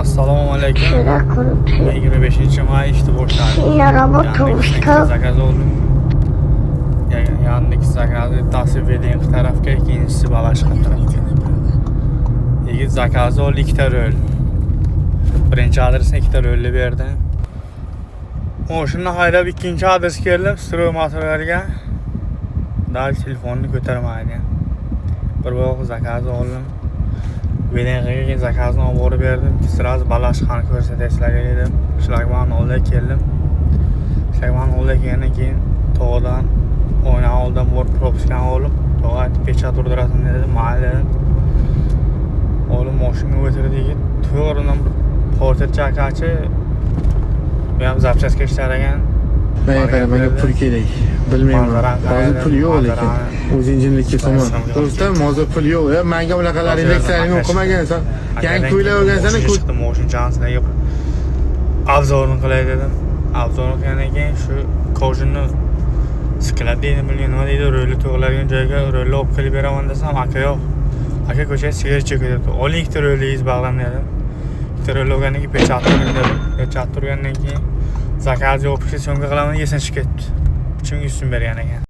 Assalomu alaykum. 25-may ishda boshladi. Zakaz oldim. Yandaki zakazı tasvip edeyim tarafga, ikincisi Balashqa tarafga. Yigit zakazı oldu 2 ta rol. Birinchi adresini 2 ta rolli berdi. Oshundan haydab ikkinchi adresga keldim, stroy motorlarga. Dal telefonni ko'tarmaydi. Bir vaqt zakazı oldim. Vedenqaga zakazini olib borib berdim. Sraz Balashqani ko'rsatishlarga dedim. Shlagman oldiga keldim. Shlagman oldiga kelgandan keyin tog'dan oyna oldim, borib propuskan oldim. Tog'a pechat urdirasan dedi, mayli dedim. Oğlum mashinaga o'tirdi yigit. To'g'ridan bir portet chaqachi. Bu ham zapchastka ishlagan. Menga pul kerak. Bilmayman. Hozir pul yo'q lekin. O'zing jinlikka tomon. Do'stim, hozir pul yo'q. Menga bunaqalar indekslarni o'qimagansan. Yangi to'ylar o'rgansan-ku. Chiqdim motion chanslarga obzorni qilay dedim. Obzorni qilgandan keyin shu kojinni skilab deydi, nima deydi, rolli to'g'iladigan joyga rolli olib kelib beraman desam, aka yo'q. Aka ko'chaga sigaret chekadi. Oling ikkita rollingiz bog'lam dedim. Ikkita rolli olgandan keyin pechat turgan dedim. Pechat turgandan keyin zakaz yo'q, so'ngga qilaman, yesini chiqib ketdi. 3 ming 100 so'm bergan ekan.